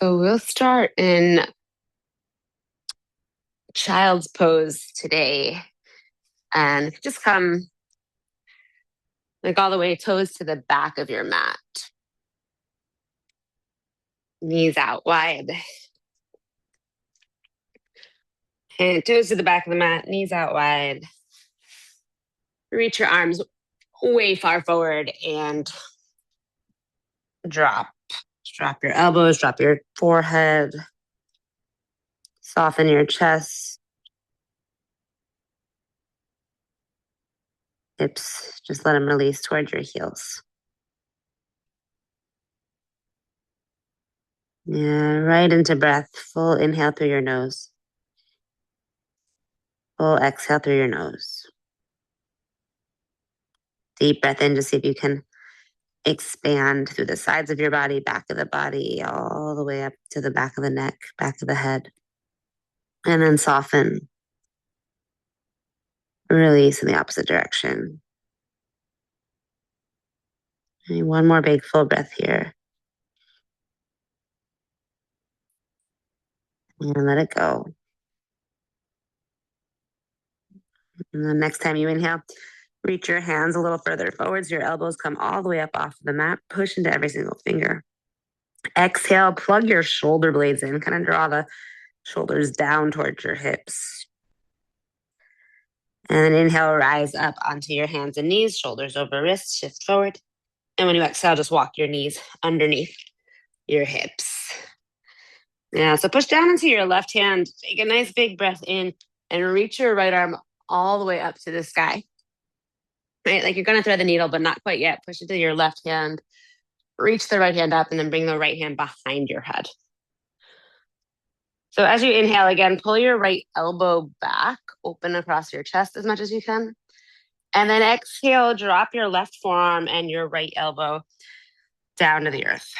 So we'll start in child's pose today and just come like all the way toes to the back of your mat. Knees out wide. And toes to the back of the mat, knees out wide. Reach your arms way far forward and drop. Drop your elbows, drop your forehead. Soften your chest. Hips, just let them release towards your heels. Yeah, right into breath. Full inhale through your nose. Full exhale through your nose. Deep breath in to see if you can expand through the sides of your body, back of the body, all the way up to the back of the neck, back of the head. And then soften. Release in the opposite direction. And one more big full breath here. And let it go. And the next time you inhale, reach your hands a little further forwards. Your elbows come all the way up off the mat. Push into every single finger. Exhale, plug your shoulder blades in. Kind of draw the shoulders down towards your hips. And then inhale, rise up onto your hands and knees, shoulders over wrists, shift forward. And when you exhale, just walk your knees underneath your hips. Yeah, so push down into your left hand. Take a nice big breath in and reach your right arm all the way up to the sky. Right, like you're going to thread the needle, but not quite yet. Push it to your left hand. Reach the right hand up and then bring the right hand behind your head. So as you inhale again, pull your right elbow back, open across your chest as much as you can. And then exhale, drop your left forearm and your right elbow down to the earth.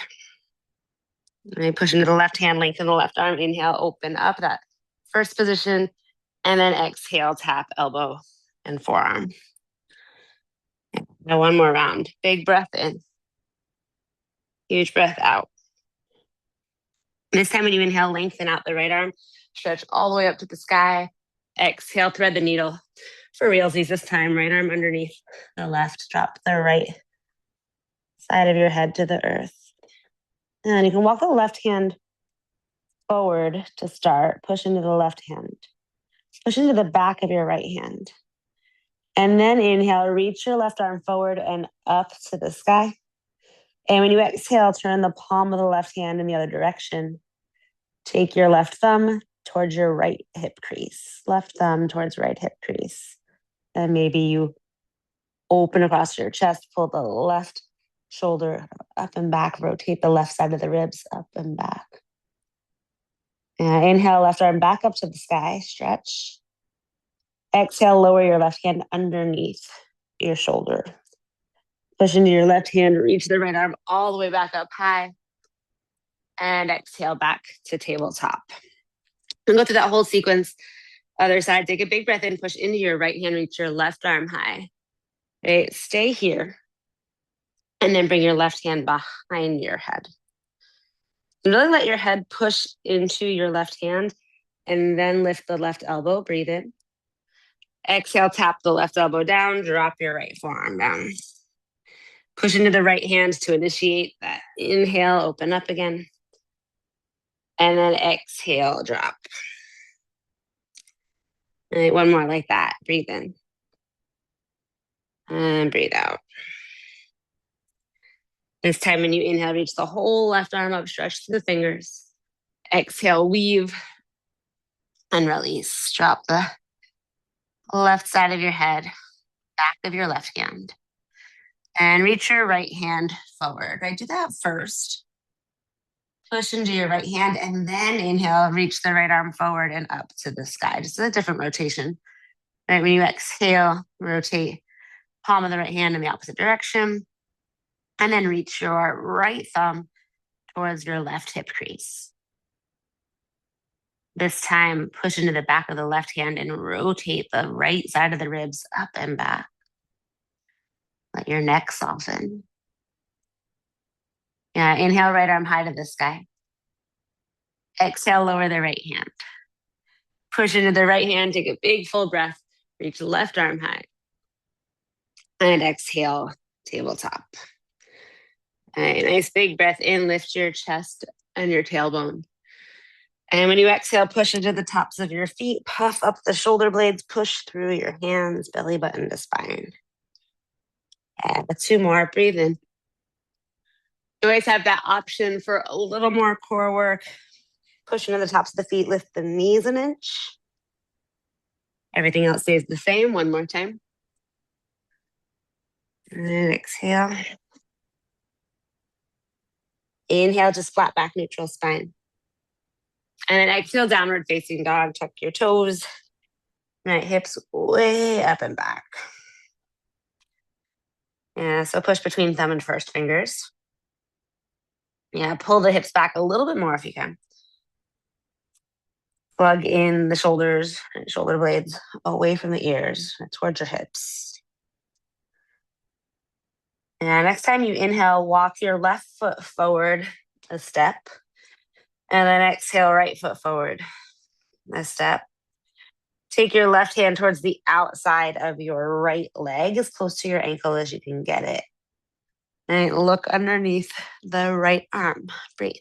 And push into the left hand, lengthen the left arm. Inhale, open up that first position. And then exhale, tap elbow and forearm. Now one more round. Big breath in. Huge breath out. This time when you inhale, lengthen out the right arm. Stretch all the way up to the sky. Exhale, thread the needle. For realsies this time, right arm underneath the left. Drop the right side of your head to the earth. And you can walk the left hand forward to start. Push into the left hand. Push into the back of your right hand. And then inhale, reach your left arm forward and up to the sky. And when you exhale, turn the palm of the left hand in the other direction. Take your left thumb towards your right hip crease. Left thumb towards right hip crease. And maybe you open across your chest, pull the left shoulder up and back, rotate the left side of the ribs up and back. And inhale, left arm back up to the sky, stretch. Exhale, lower your left hand underneath your shoulder. Push into your left hand, reach the right arm all the way back up high. And exhale back to tabletop. And go through that whole sequence. Other side, take a big breath in, push into your right hand, reach your left arm high. Okay, stay here. And then bring your left hand behind your head. Really let your head push into your left hand and then lift the left elbow. Breathe in. Exhale, tap the left elbow down, drop your right forearm down. Push into the right hand to initiate that inhale, open up again. And then exhale, drop. All right, one more like that. Breathe in. And breathe out. This time when you inhale, reach the whole left arm up, stretch to the fingers. Exhale, weave and release. Drop the left side of your head, back of your left hand. And reach your right hand forward, right? Do that first. Push into your right hand and then inhale, reach the right arm forward and up to the sky. Just a different rotation. Right, when you exhale, rotate palm of the right hand in the opposite direction. And then reach your right thumb towards your left hip crease. This time, push into the back of the left hand and rotate the right side of the ribs up and back. Let your neck soften. Yeah, inhale, right arm high to the sky. Exhale, lower the right hand. Push into the right hand, take a big full breath, reach the left arm high. And exhale, tabletop. All right, nice big breath in, lift your chest and your tailbone. And when you exhale, push into the tops of your feet, puff up the shoulder blades, push through your hands, belly button to spine. And 2 more, breathe in. You always have that option for a little more core work. Push into the tops of the feet, lift the knees an inch. Everything else stays the same. One more time. And exhale. Inhale, just flat back, neutral spine. And then exhale, downward facing dog. Tuck your toes. Right hips way up and back. Yeah, so push between thumb and first fingers. Yeah, pull the hips back a little bit more if you can. Plug in the shoulders and shoulder blades away from the ears towards your hips. And next time you inhale, walk your left foot forward a step. And then exhale, right foot forward a step. Take your left hand towards the outside of your right leg, as close to your ankle as you can get it. And look underneath the right arm. Breathe.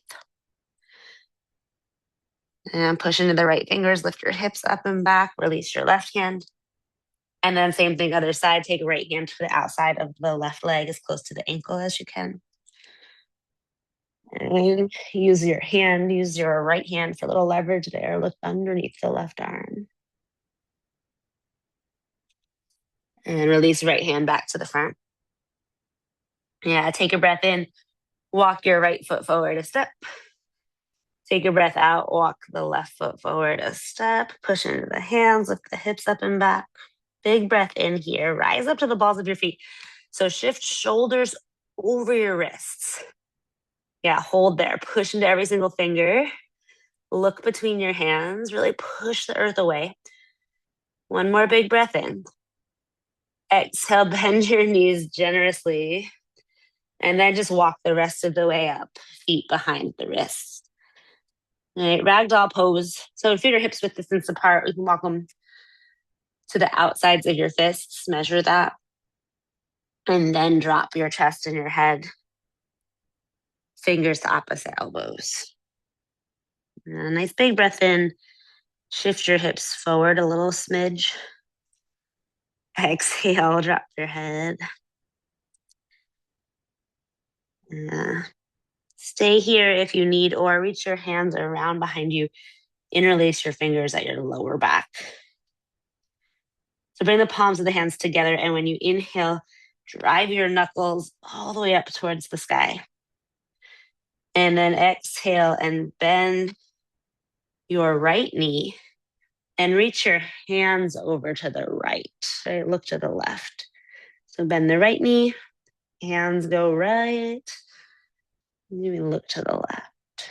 And push into the right fingers, lift your hips up and back, release your left hand. And then same thing, other side, take right hand to the outside of the left leg, as close to the ankle as you can. And use your right hand for a little leverage there. Look underneath the left arm. And release right hand back to the front. Yeah, take a breath in. Walk your right foot forward a step. Take a breath out. Walk the left foot forward a step. Push into the hands. Lift the hips up and back. Big breath in here. Rise up to the balls of your feet. So shift shoulders over your wrists. Yeah, hold there. Push into every single finger. Look between your hands. Really push the earth away. One more big breath in. Exhale, bend your knees generously. And then just walk the rest of the way up. Feet behind the wrists. All right, ragdoll pose. So feet or hips width distance apart. We can walk them to the outsides of your fists. Measure that. And then drop your chest and your head. Fingers to opposite elbows. A nice big breath in. Shift your hips forward a little smidge. Exhale, drop your head. Stay here if you need, or reach your hands around behind you. Interlace your fingers at your lower back. So bring the palms of the hands together, and when you inhale, drive your knuckles all the way up towards the sky. And then exhale and bend your right knee and reach your hands over to the right. Right? Look to the left. So bend the right knee, hands go right. Maybe look to the left.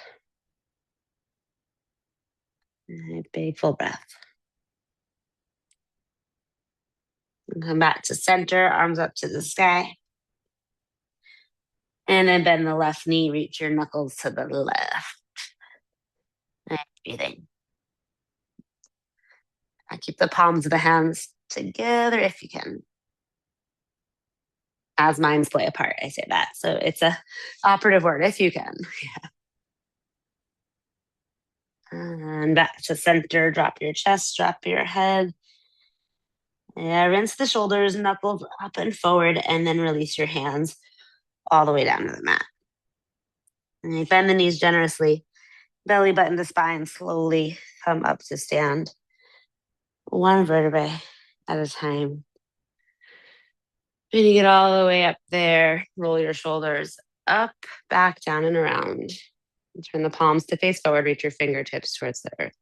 And big full breath. And come back to center, arms up to the sky. And then bend the left knee, reach your knuckles to the left. And breathing. And keep the palms of the hands together if you can. As minds play apart, I say that. So it's a operative word, if you can. Yeah. And back to center, drop your chest, drop your head. Yeah, rinse the shoulders, knuckles up and forward, and then release your hands all the way down to the mat. And you bend the knees generously, belly button to spine, slowly come up to stand. One vertebrae at a time. And you get all the way up there, roll your shoulders up, back, down, and around. And turn the palms to face forward, reach your fingertips towards the earth.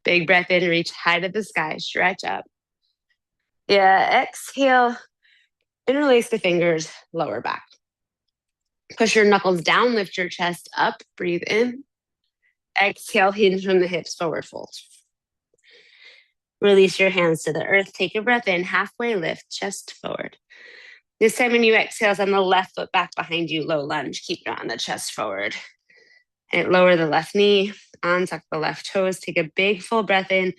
Big breath in, reach high to the sky, stretch up. Yeah, exhale, interlace the fingers, lower back. Push your knuckles down, lift your chest up, breathe in. Exhale, hinge from the hips, forward fold. Release your hands to the earth. Take a breath in, halfway lift, chest forward. This time when you exhale, send the left foot back behind you, low lunge. Keep drawing the chest forward. And lower the left knee, untuck the left toes, take a big full breath in,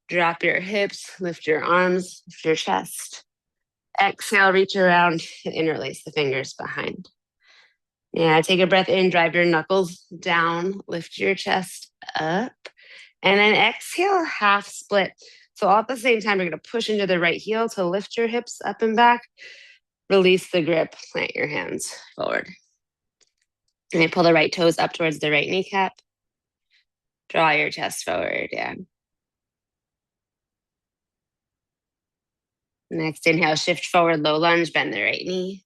drop your hips, lift your arms, lift your chest. Exhale, reach around and interlace the fingers behind. Yeah, take a breath in, drive your knuckles down, lift your chest up, and then exhale, half split. So all at the same time, you're going to push into the right heel to lift your hips up and back, release the grip, plant your hands forward. And pull the right toes up towards the right kneecap. Draw your chest forward, yeah. Next inhale, shift forward, low lunge, bend the right knee.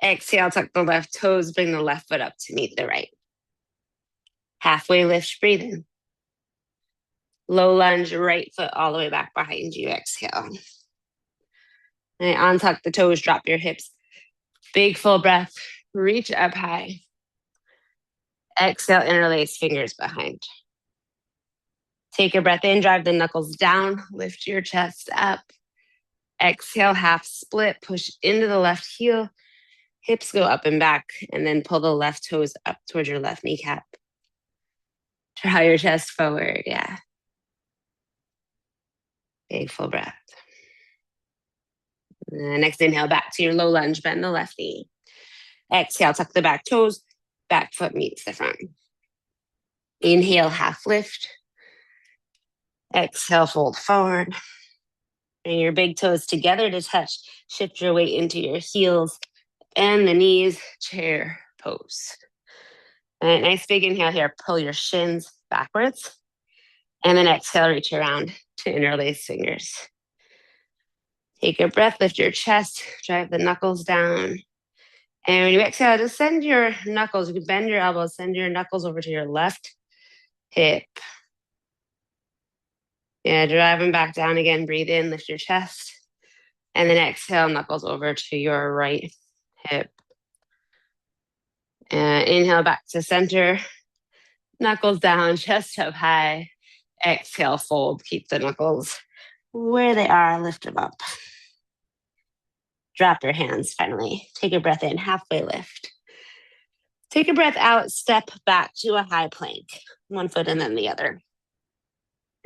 Exhale, tuck the left toes, bring the left foot up to meet the right. Halfway lift, breathe in. Low lunge, right foot all the way back behind you. Exhale. And untuck the toes, drop your hips. Big full breath, reach up high. Exhale, interlace fingers behind. Take a breath in, drive the knuckles down, lift your chest up. Exhale, half split, push into the left heel. Hips go up and back, and then pull the left toes up towards your left kneecap. Draw your chest forward, yeah. Big full breath. Next inhale, back to your low lunge, bend the left knee. Exhale, tuck the back toes, back foot meets the front. Inhale, half lift. Exhale, fold forward. Bring your big toes together to touch. Shift your weight into your heels and the knees, chair pose. And a nice big inhale here, pull your shins backwards. And then exhale, reach around to interlace fingers. Take a breath, lift your chest, drive the knuckles down. And when you exhale, just send your knuckles, you can bend your elbows, send your knuckles over to your left hip. Yeah, drive them back down again. Breathe in, lift your chest. And then exhale, knuckles over to your right hip. Inhale back to center. Knuckles down, chest up high. Exhale, fold. Keep the knuckles where they are. Lift them up. Drop your hands finally. Take a breath in, halfway lift. Take a breath out, step back to a high plank. One foot and then the other.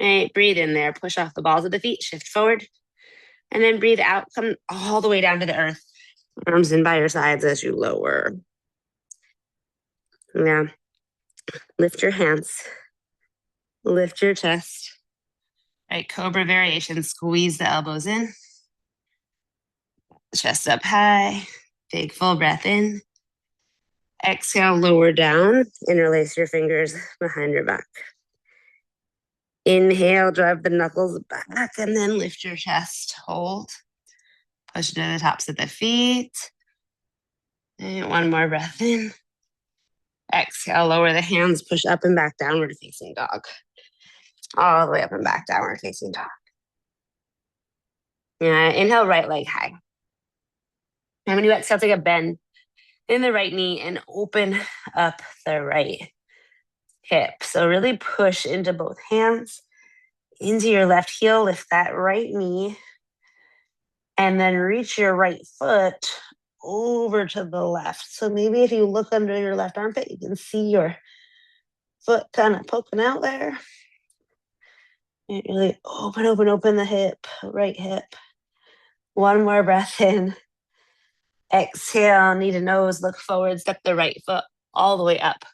All right, breathe in there. Push off the balls of the feet, shift forward. And then breathe out, come all the way down to the earth. Arms in by your sides as you lower. Yeah. Lift your hands. Lift your chest. Right, cobra variation. Squeeze the elbows in. Chest up high. Big full breath in. Exhale, lower down. Interlace your fingers behind your back. Inhale, drive the knuckles back and then lift your chest. Hold. Push to the tops of the feet. And one more breath in. Exhale, lower the hands, push up and back, downward facing dog. All the way up and back, downward facing dog. Inhale, right leg high. And when you exhale, take a bend in the right knee and open up the right hip. So really push into both hands, into your left heel, lift that right knee, and then reach your right foot over to the left. So maybe if you look under your left armpit, you can see your foot kind of poking out there. And really open the hip, right hip. One more breath in. Exhale, knee to nose, look forward, step the right foot all the way up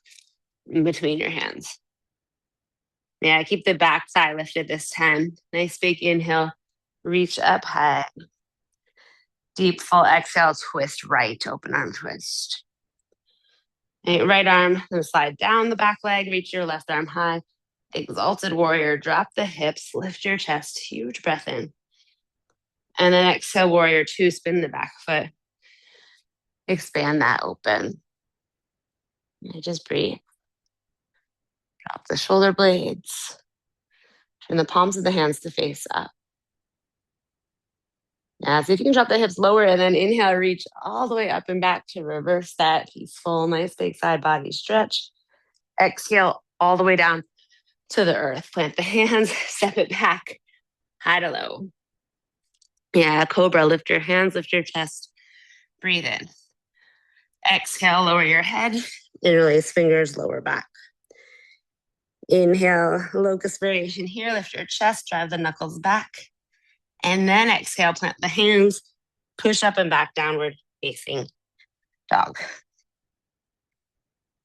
in between your hands. Yeah, keep the back thigh lifted this time. Nice big inhale, reach up high. Deep full exhale, twist right, open arm twist. Right arm, then slide down the back leg, reach your left arm high. Exalted warrior, drop the hips, lift your chest, huge breath in. And then exhale, warrior two, spin the back foot. Expand that open. And just breathe. Drop the shoulder blades. Turn the palms of the hands to face up. Now, see if you can drop the hips lower and then inhale, reach all the way up and back to reverse that peaceful, nice big side body stretch. Exhale all the way down to the earth. Plant the hands, step it back, high to low. Yeah, cobra, lift your hands, lift your chest, breathe in. Exhale, lower your head, interlace fingers, lower back. Inhale, locust variation here. Lift your chest, drive the knuckles back. And then exhale, plant the hands, push up and back, downward facing dog.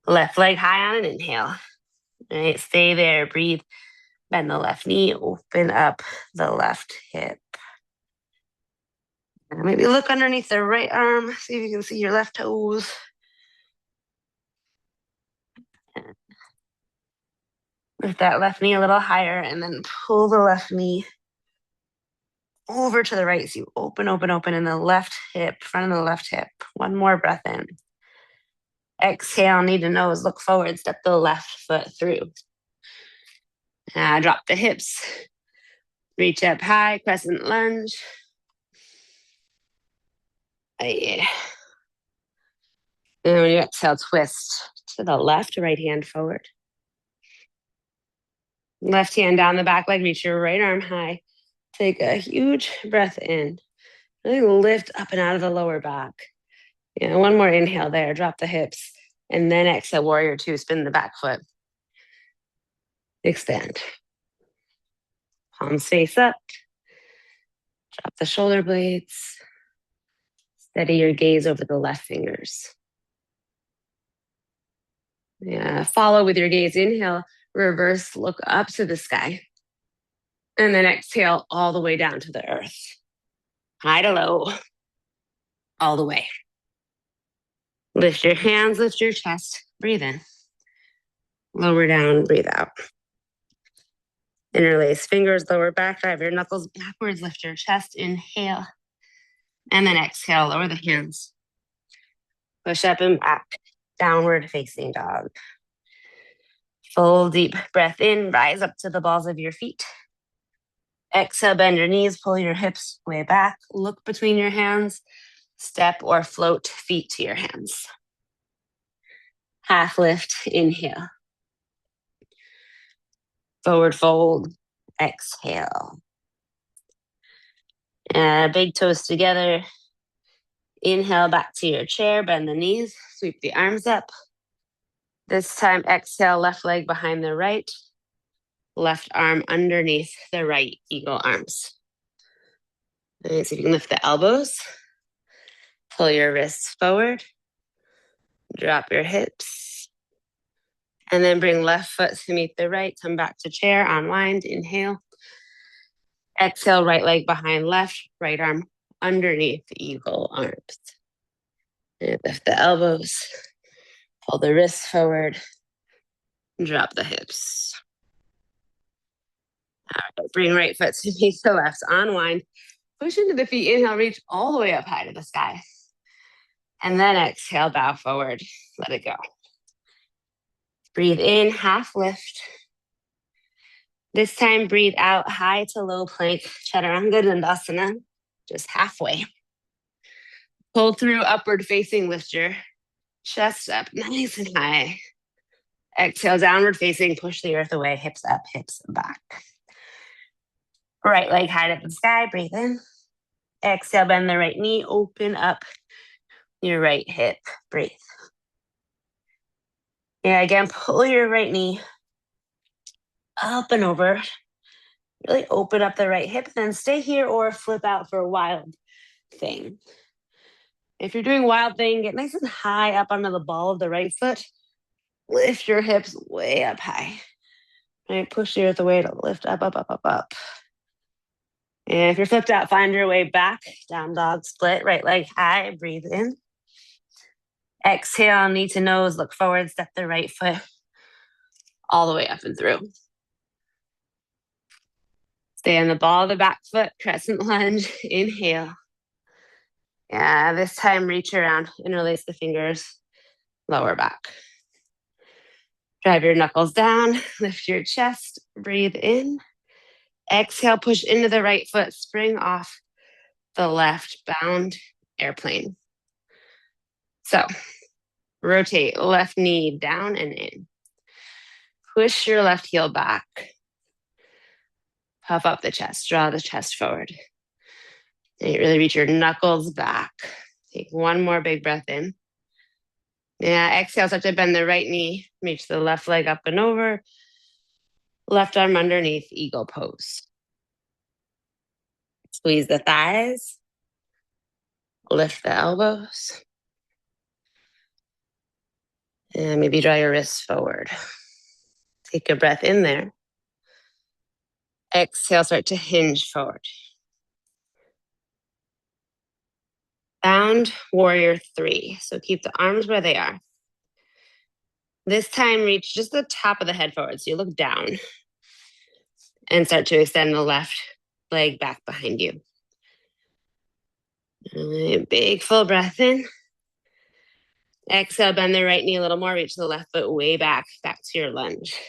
Left leg high on an inhale. All right, stay there, breathe. Bend the left knee, open up the left hip. Maybe look underneath the right arm, see if you can see your left toes. Lift that left knee a little higher and then pull the left knee over to the right. So you open in the left hip, front of the left hip. One more breath in. Exhale, knee to nose, look forward, step the left foot through. Drop the hips. Reach up high, crescent lunge. And when you exhale, twist to the left, right hand forward. Left hand down the back leg, reach your right arm high. Take a huge breath in. Really lift up and out of the lower back. One more inhale there, drop the hips. And then exhale, warrior two, spin the back foot. Extend. Palms face up. Drop the shoulder blades. Steady your gaze over the left fingers. Follow with your gaze. Inhale, reverse, look up to the sky. And then exhale all the way down to the earth. High to low, all the way. Lift your hands, lift your chest, breathe in. Lower down, breathe out. Interlace fingers, lower back, drive your knuckles backwards, lift your chest, inhale. And then exhale, lower the hands. Push up and back, downward facing dog. Full deep breath in, rise up to the balls of your feet. Exhale, bend your knees, pull your hips way back, look between your hands, step or float feet to your hands. Half lift, inhale. Forward fold, exhale. Big toes together. Inhale back to your chair, bend the knees, sweep the arms up. This time, exhale, left leg behind the right, left arm underneath the right eagle arms. Nice. So you can lift the elbows, pull your wrists forward, drop your hips, and then bring left foot to meet the right, come back to chair, unwind, inhale. Exhale, right leg behind left, right arm underneath the eagle arms. And lift the elbows, pull the wrists forward, drop the hips. All right, bring right foot to meet the left, unwind, push into the feet, inhale, reach all the way up high to the sky. And then exhale, bow forward, let it go. Breathe in, half lift. This time, breathe out, high to low plank, chaturanga dandasana, just halfway. Pull through, upward facing, lift your chest up, nice and high. Exhale, downward facing, push the earth away, hips up, hips back. Right leg high up in the sky, breathe in. Exhale, bend the right knee, open up your right hip, breathe. Again, pull your right knee up and over. Really open up the right hip, then stay here or flip out for a wild thing. If you're doing wild thing, get nice and high up under the ball of the right foot. Lift your hips way up high. Right, push the earth away to lift up, up, up, up, up. And if you're flipped out, find your way back. Down dog split, right leg high, breathe in. Exhale, knee to nose, look forward, step the right foot all the way up and through. Stay on the ball of the back foot, crescent lunge, inhale. This time reach around, interlace the fingers, lower back. Drive your knuckles down, lift your chest, breathe in. Exhale, push into the right foot, spring off the left, bound airplane. So, rotate left knee down and in. Push your left heel back. Puff up the chest, draw the chest forward. And you really reach your knuckles back. Take one more big breath in. Exhale, start to bend the right knee. Reach the left leg up and over. Left arm underneath, eagle pose. Squeeze the thighs. Lift the elbows. And maybe draw your wrists forward. Take a breath in there. Exhale, start to hinge forward. Bound warrior 3. So keep the arms where they are. This time, reach just the top of the head forward. So you look down and start to extend the left leg back behind you. And big full breath in. Exhale, bend the right knee a little more. Reach the left foot way back to your lunge.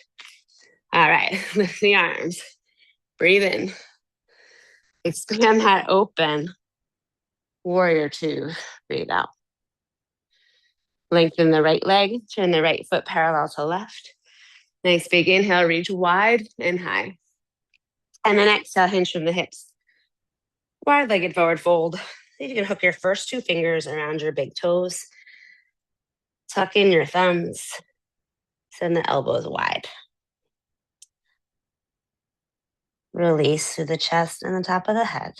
All right, lift the arms. Breathe in. Expand that open. Warrior 2. Breathe out. Lengthen the right leg. Turn the right foot parallel to left. Nice big inhale. Reach wide and high. And then exhale, hinge from the hips. Wide-legged forward fold. See if you can hook your first 2 fingers around your big toes. Tuck in your thumbs. Send the elbows wide. Release through the chest and the top of the head.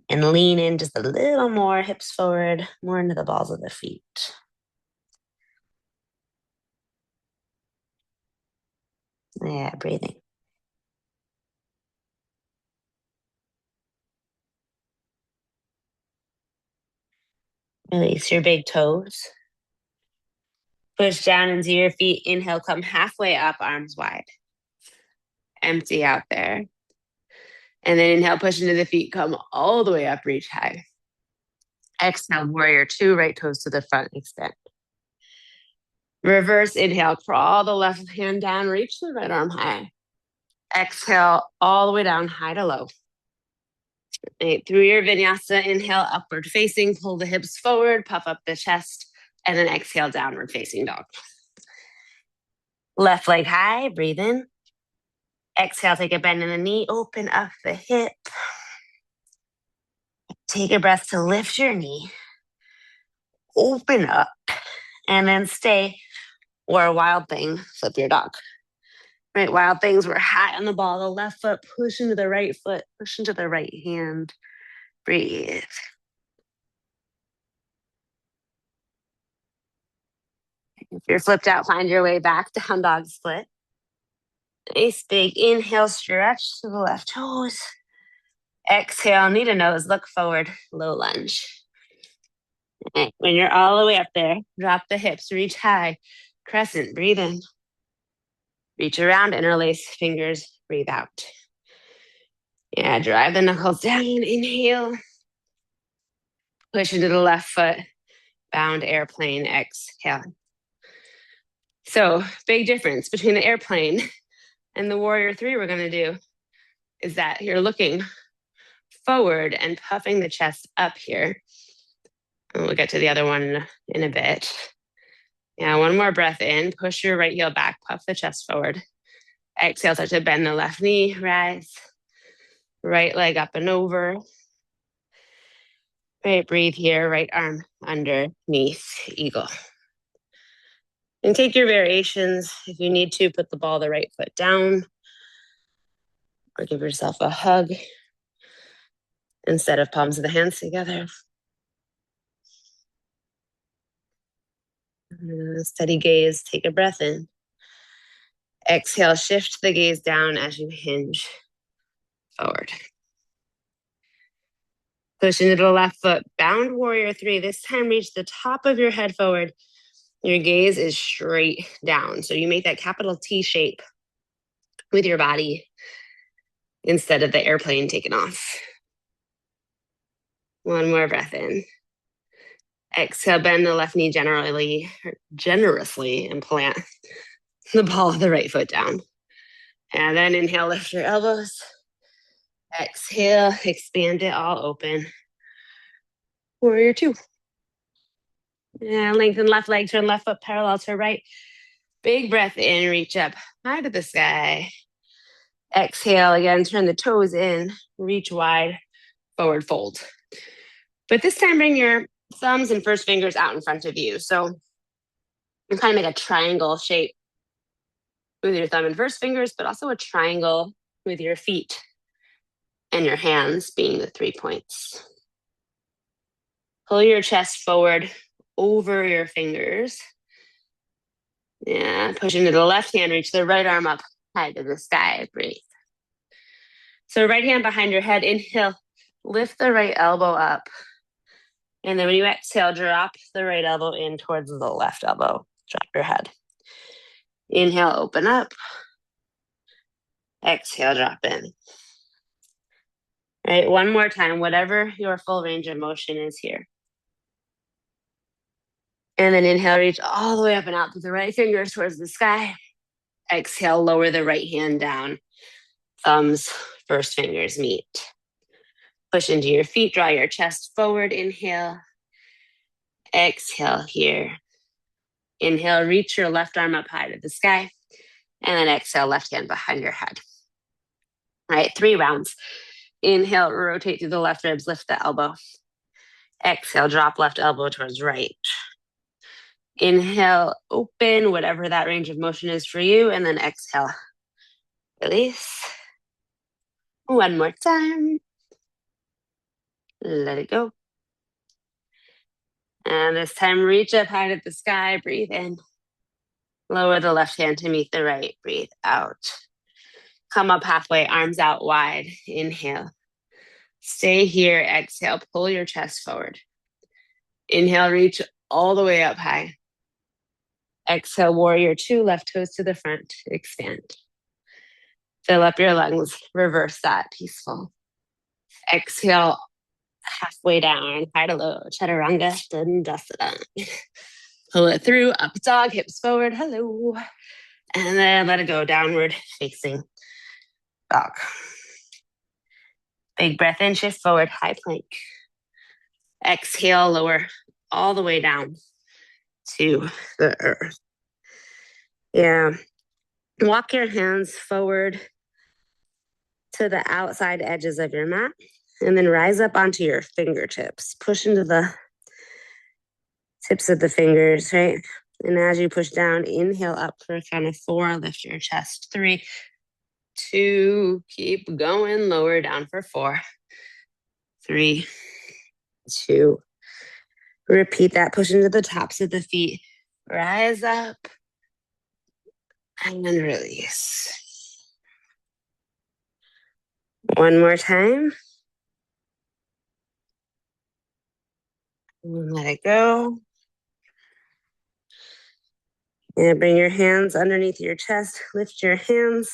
And lean in just a little more, hips forward, more into the balls of the feet. Yeah, breathing. Release your big toes. Push down into your feet. Inhale, come halfway up, arms wide. Empty out there. And then inhale, push into the feet, come all the way up, reach high. Exhale, warrior 2, right toes to the front, extend. Reverse inhale, crawl the left hand down, reach the right arm high. Exhale, all the way down, high to low. Right, through your vinyasa, inhale, upward facing, pull the hips forward, puff up the chest, and then exhale, downward facing dog. Left leg high, breathe in. Exhale, take a bend in the knee, open up the hip. Take a breath to lift your knee. Open up, and then stay. Or a wild thing, flip your dog. Right, wild things, we're high on the ball. The left foot, push into the right foot, push into the right hand. Breathe. If you're flipped out, find your way back, down dog split. Nice big inhale, stretch to the left toes. Exhale, knee to nose, look forward, low lunge. Right, when you're all the way up there, drop the hips, reach high, crescent, breathe in. Reach around, interlace fingers, breathe out. Yeah, drive the knuckles down, inhale. Push into the left foot, bound airplane, exhale. So, big difference between the airplane and the warrior 3 we're going to do is that you're looking forward and puffing the chest up here. And we'll get to the other one in a bit. Yeah, one more breath in. Push your right heel back, puff the chest forward. Exhale, start to bend the left knee, rise. Right leg up and over. Right, breathe here, right arm underneath, eagle. And take your variations. If you need to, put the ball the right foot down or give yourself a hug instead of palms of the hands together. Steady gaze, take a breath in. Exhale, shift the gaze down as you hinge forward. Push into the left foot, bound warrior 3. This time reach the top of your head forward. Your gaze is straight down. So you make that capital T shape with your body instead of the airplane taking off. One more breath in. Exhale, bend the left knee generously and plant the ball of the right foot down. And then inhale, lift your elbows. Exhale, expand it all open. Warrior 2. And lengthen left leg, turn left foot parallel to right. Big breath in, reach up high to the sky. Exhale again, turn the toes in, reach wide, forward fold. But this time bring your thumbs and first fingers out in front of you. So you kind of make a triangle shape with your thumb and first fingers, but also a triangle with your feet and your hands being the 3 points. Pull your chest forward over your fingers. Yeah, push into the left hand, reach the right arm up high to the sky. Breathe. So right hand behind your head, inhale, lift the right elbow up. And then when you exhale, drop the right elbow in towards the left elbow. Drop your head. Inhale, open up. Exhale, drop in. All right, one more time, whatever your full range of motion is here. And then inhale, reach all the way up and out with the right fingers towards the sky. Exhale, lower the right hand down. Thumbs, first fingers meet. Push into your feet, draw your chest forward. Inhale. Exhale here. Inhale, reach your left arm up high to the sky. And then exhale, left hand behind your head. All right, 3 rounds. Inhale, rotate through the left ribs, lift the elbow. Exhale, drop left elbow towards right. Inhale, open, whatever that range of motion is for you. And then exhale, release. One more time. Let it go. And this time, reach up high to the sky. Breathe in. Lower the left hand to meet the right. Breathe out. Come up halfway, arms out wide. Inhale. Stay here. Exhale. Pull your chest forward. Inhale, reach all the way up high. Exhale, warrior 2, left toes to the front. Expand. Fill up your lungs. Reverse that. Peaceful. Exhale, halfway down. High to low. Chaturanga. Dandasana. Pull it through. Up dog. Hips forward. Hello. And then let it go. Downward facing dog. Big breath in. Shift forward. High plank. Exhale. Lower all the way down to the earth. Yeah. Walk your hands forward to the outside edges of your mat and then rise up onto your fingertips. Push into the tips of the fingers, right? And as you push down, inhale up for a count of 4. Lift your chest. 3, 2, keep going. Lower down for 4. 3, 2. Repeat that. Push into the tops of the feet. Rise up and then release. One more time. Let it go. And bring your hands underneath your chest. Lift your hands.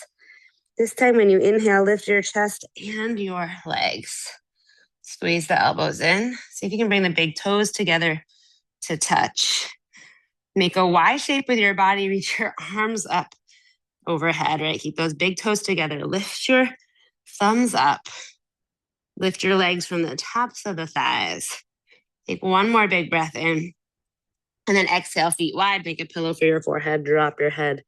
This time when you inhale, lift your chest and your legs. Squeeze the elbows in. See if you can bring the big toes together to touch. Make a Y shape with your body. Reach your arms up overhead, right? Keep those big toes together. Lift your thumbs up. Lift your legs from the tops of the thighs. Take one more big breath in. And then exhale, feet wide. Make a pillow for your forehead. Drop your head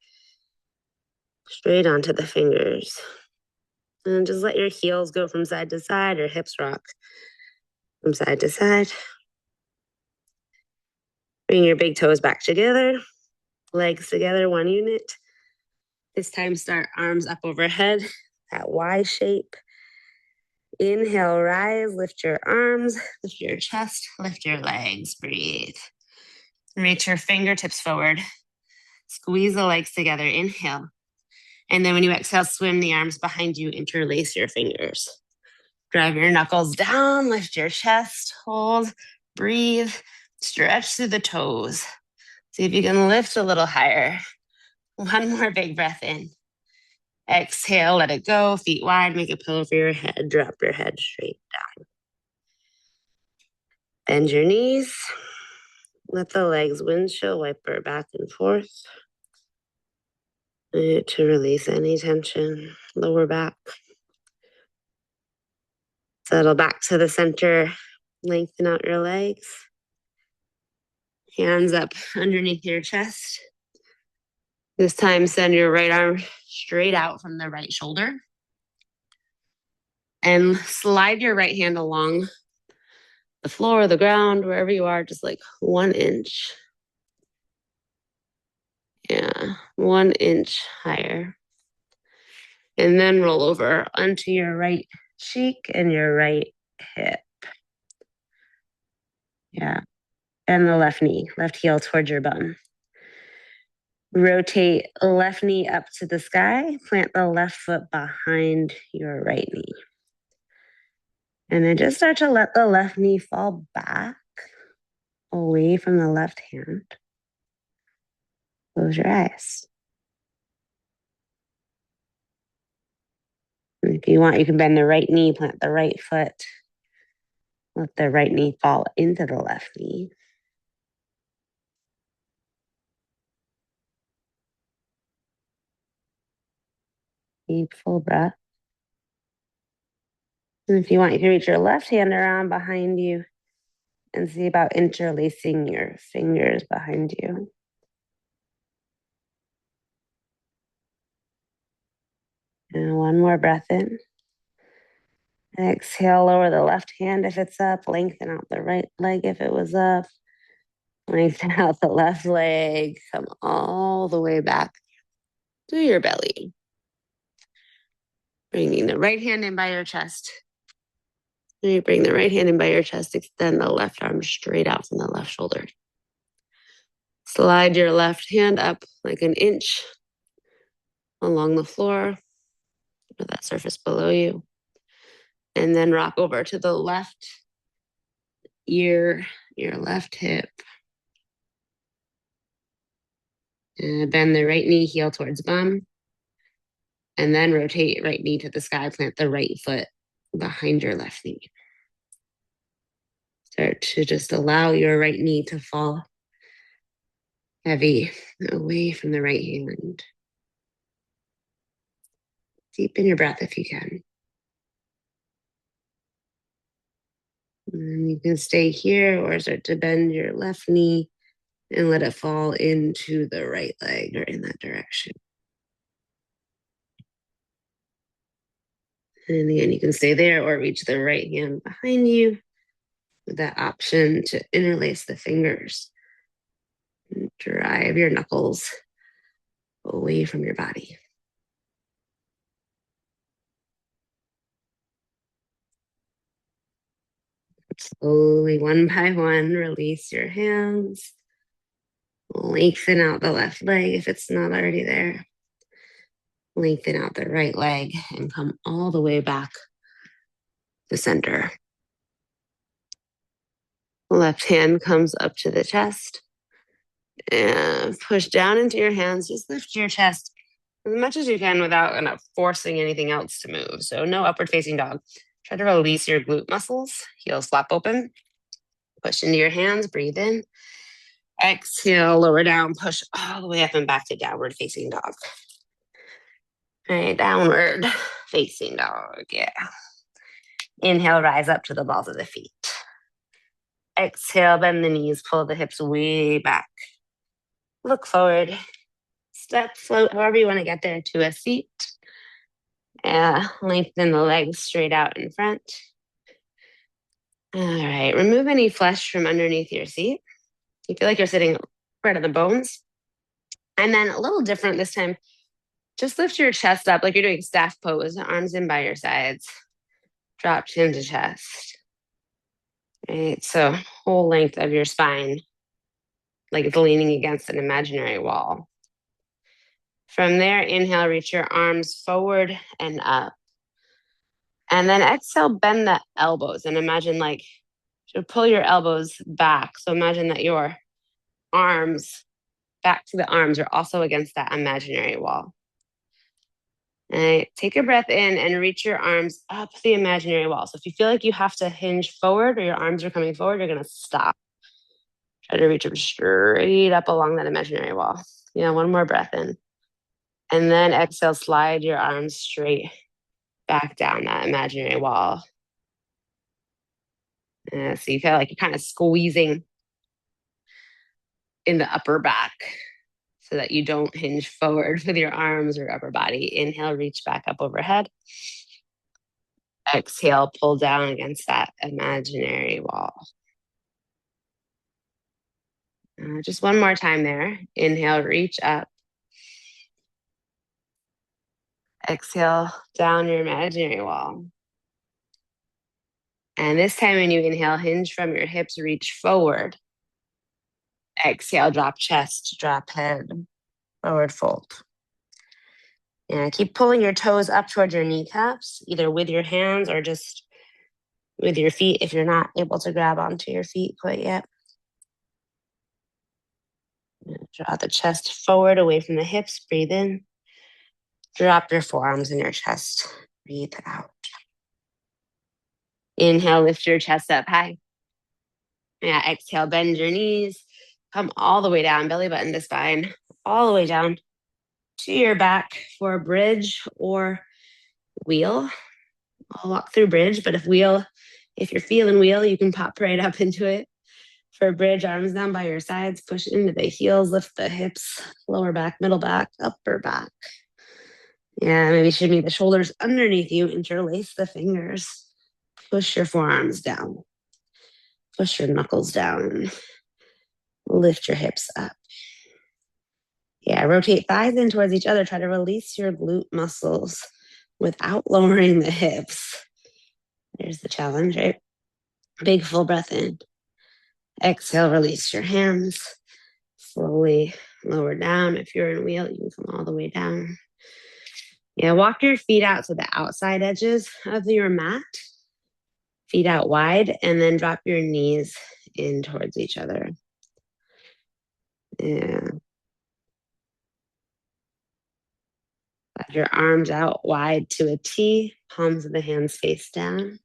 straight onto the fingers. And just let your heels go from side to side or hips rock from side to side. Bring your big toes back together. Legs together, one unit. This time, start arms up overhead, that Y shape. Inhale, rise, lift your arms, lift your chest, lift your legs, breathe. Reach your fingertips forward. Squeeze the legs together, inhale. And then when you exhale, swim the arms behind you, interlace your fingers. Drive your knuckles down, lift your chest, hold, breathe, stretch through the toes. See if you can lift a little higher. One more big breath in. Exhale, let it go. Feet wide, make a pillow for your head. Drop your head straight down. Bend your knees. Let the legs windshield wiper back and forth to release any tension. Lower back. Settle back to the center. Lengthen out your legs. Hands up underneath your chest. This time, send your right arm straight out from the right shoulder. And slide your right hand along the floor, the ground, wherever you are, just like 1 inch. Yeah, 1 inch higher. And then roll over onto your right cheek and your right hip. Yeah. And the left knee, left heel towards your bum. Rotate left knee up to the sky. Plant the left foot behind your right knee. And then just start to let the left knee fall back away from the left hand. Close your eyes. And if you want, you can bend the right knee, plant the right foot. Let the right knee fall into the left knee. Deep, full breath. And if you want, you can reach your left hand around behind you and see about interlacing your fingers behind you. And one more breath in. Exhale, lower the left hand if it's up. Lengthen out the right leg if it was up. Lengthen out the left leg. Come all the way back to your belly. Bringing the right hand in by your chest. You bring the right hand in by your chest. Extend the left arm straight out from the left shoulder. Slide your left hand up like 1 inch along the floor, to that surface below you. And then rock over to the left ear, your left hip. And bend the right knee, heel towards bum. And then rotate right knee to the sky. Plant the right foot behind your left knee. Start to just allow your right knee to fall heavy away from the right hand. Deepen your breath if you can. And you can stay here or start to bend your left knee and let it fall into the right leg or in that direction. And again, you can stay there or reach the right hand behind you with that option to interlace the fingers and drive your knuckles away from your body. Slowly, one by one, release your hands. Lengthen out the left leg if it's not already there. Lengthen out the right leg and come all the way back to center. Left hand comes up to the chest and push down into your hands. Just lift your chest as much as you can without forcing anything else to move. So no upward facing dog. Try to release your glute muscles. Heels flap open. Push into your hands. Breathe in. Exhale, lower down. Push all the way up and back to downward facing dog. All right, downward facing dog. Yeah. Inhale, rise up to the balls of the feet. Exhale, bend the knees, pull the hips way back. Look forward. Step, float, however you want to get there to a seat. Lengthen the legs straight out in front. All right, remove any flesh from underneath your seat. You feel like you're sitting right on the bones. And then a little different this time, just lift your chest up like you're doing staff pose, arms in by your sides. Drop chin to chest. Right, so whole length of your spine, like it's leaning against an imaginary wall. From there, inhale, reach your arms forward and up. And then exhale, bend the elbows and imagine like, so pull your elbows back. So imagine that your arms, back to the arms, are also against that imaginary wall. All right, take a breath in and reach your arms up the imaginary wall. So if you feel like you have to hinge forward or your arms are coming forward, you're going to stop. Try to reach them straight up along that imaginary wall. Yeah, one more breath in. And then exhale, slide your arms straight back down that imaginary wall. So you feel like you're kind of squeezing in the upper back so that you don't hinge forward with your arms or upper body. Inhale, reach back up overhead. Exhale, pull down against that imaginary wall. Just one more time there. Inhale, reach up. Exhale down your imaginary wall. And this time when you inhale, hinge from your hips, reach forward. Exhale, drop chest, drop head, forward fold. And keep pulling your toes up towards your kneecaps, either with your hands or just with your feet if you're not able to grab onto your feet quite yet. Draw the chest forward away from the hips. Breathe in. Drop your forearms in your chest. Breathe out. Inhale, lift your chest up high. Yeah, exhale, bend your knees. Come all the way down, belly button to spine, all the way down to your back for a bridge or wheel. I'll walk through bridge, but if you're feeling wheel, you can pop right up into it. For a bridge, arms down by your sides, push into the heels, lift the hips, lower back, middle back, upper back. Yeah, maybe shimmy the shoulders underneath you, interlace the fingers, push your forearms down, push your knuckles down, lift your hips up. Yeah, rotate thighs in towards each other. Try to release your glute muscles without lowering the hips. There's the challenge, right? Big full breath in. Exhale, release your hands. Slowly lower down. If you're in wheel, you can come all the way down. Yeah, walk your feet out to the outside edges of your mat. Feet out wide, and then drop your knees in towards each other. Yeah. Let your arms out wide to a T, palms of the hands face down.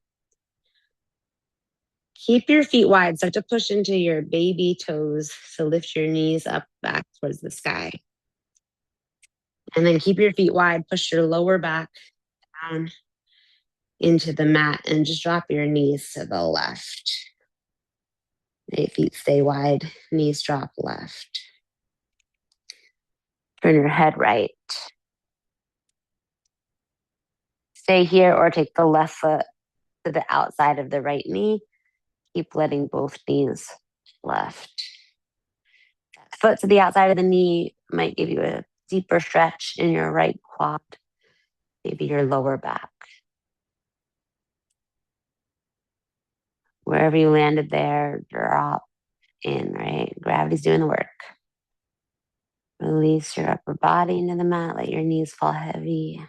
Keep your feet wide. Start to push into your baby toes. So lift your knees up back towards the sky. And then keep your feet wide. Push your lower back down into the mat and just drop your knees to the left. 8 feet stay wide. Knees drop left. Turn your head right. Stay here or take the left foot to the outside of the right knee. Keep letting both knees left. Foot to the outside of the knee might give you a deeper stretch in your right quad, maybe your lower back. Wherever you landed there, drop in, right? Gravity's doing the work. Release your upper body into the mat. Let your knees fall heavy.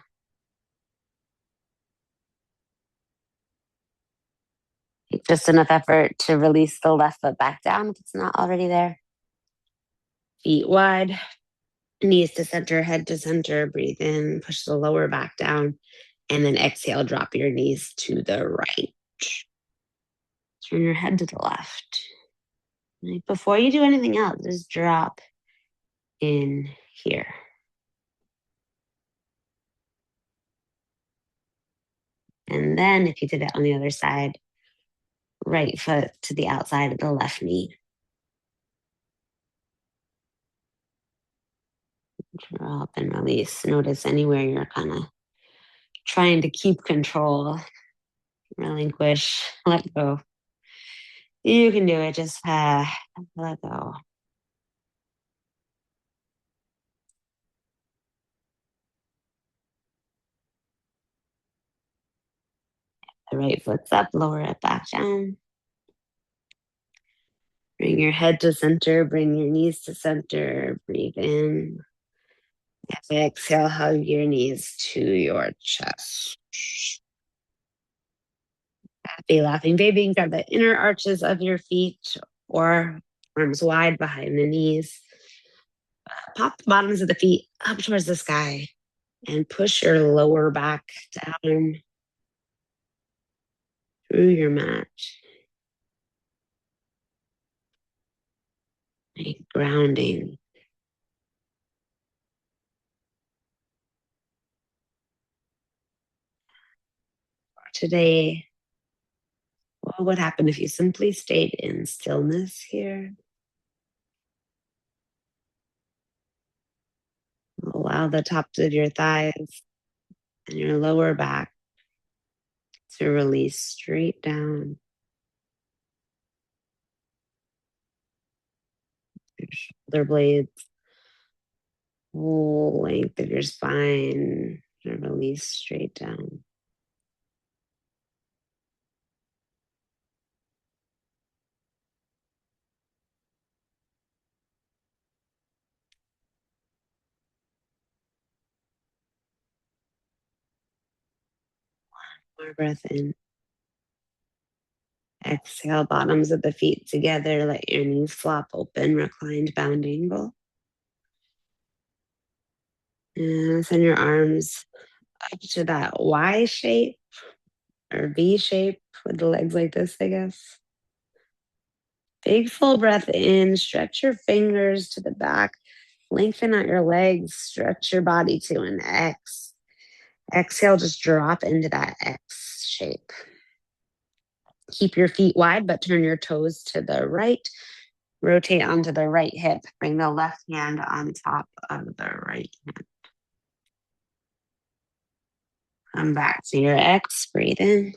Take just enough effort to release the left foot back down if it's not already there. Feet wide, knees to center, head to center. Breathe in, push the lower back down, and then exhale, drop your knees to the right. Turn your head to the left. Before you do anything else, just drop in here. And then if you did it on the other side, right foot to the outside of the left knee. Drop and release. Notice anywhere you're kind of trying to keep control, relinquish, let go. You can do it. Just let go. The right foot's up, lower it back down. Bring your head to center, bring your knees to center. Breathe in. Exhale, hug your knees to your chest. Happy laughing baby. You can grab the inner arches of your feet or arms wide behind the knees. Pop the bottoms of the feet up towards the sky and push your lower back down through your mat. Grounding. Today, what would happen if you simply stayed in stillness here? Allow the tops of your thighs and your lower back to release straight down. Your shoulder blades, whole length of your spine, And release straight down. More breath in. Exhale, bottoms of the feet together. Let your knees flop open, reclined bound angle. And send your arms up to that Y shape or V shape with the legs like this, I guess. Big full breath in. Stretch your fingers to the back. Lengthen out your legs. Stretch your body to an X. Exhale, just drop into that X shape. Keep your feet wide, but turn your toes to the right. Rotate onto the right hip. Bring the left hand on top of the right hand. Come back to your X. Breathe in.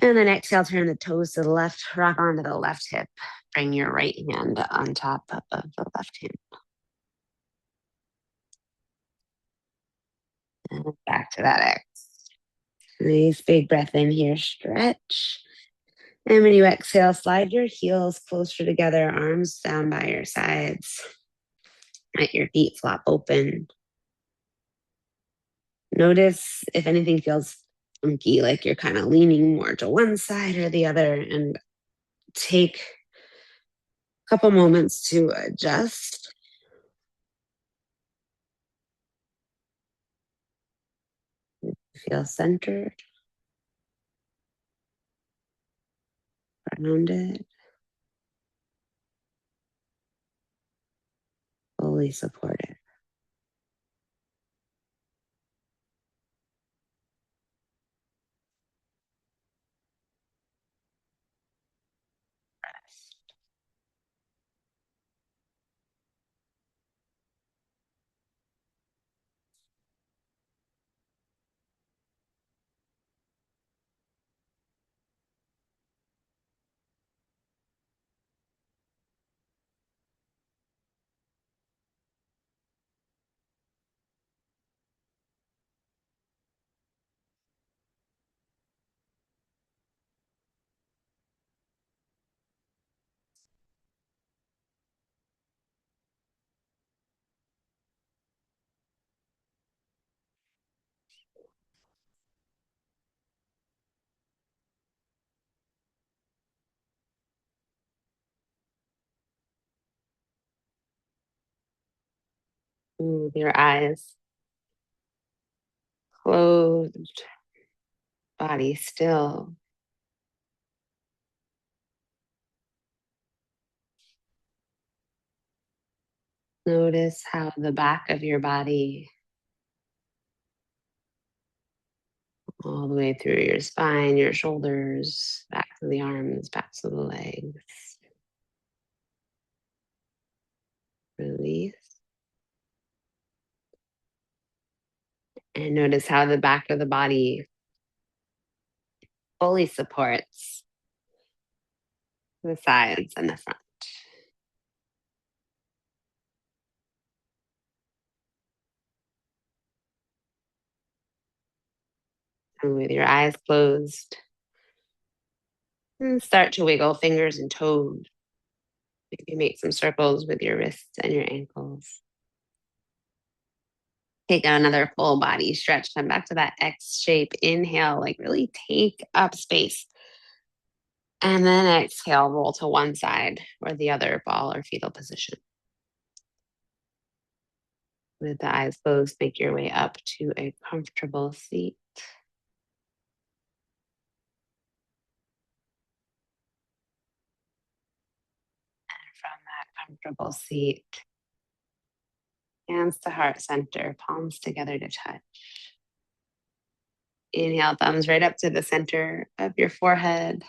And then exhale, turn the toes to the left. Rock onto the left hip. Bring your right hand on top of the left hand. And back to that X. Nice big breath in here. Stretch. And when you exhale, slide your heels closer together, arms down by your sides. Let your feet flop open. Notice if anything feels funky, like you're kind of leaning more to one side or the other, and take a couple moments to adjust. Feel centered, grounded, fully supported. With your eyes closed, body still. Notice how the back of your body, all the way through your spine, your shoulders, back to the arms, back to the legs. Release. And notice how the back of the body fully supports the sides and the front. And with your eyes closed, and start to wiggle fingers and toes. Maybe make some circles with your wrists and your ankles. Take another full body stretch. Come back to that X shape. Inhale, like really take up space. And then exhale, roll to one side or the other, ball or fetal position. With the eyes closed, make your way up to a comfortable seat. And from that comfortable seat, hands to heart center, palms together to touch. Inhale, thumbs right up to the center of your forehead.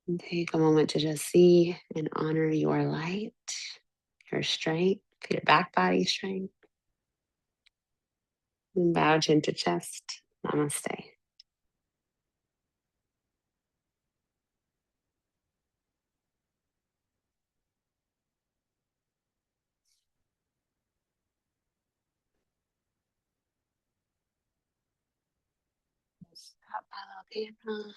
And take a moment to just see and honor your light, your strength, your back body strength. And bow chin to chest. Namaste. Stop my little camera.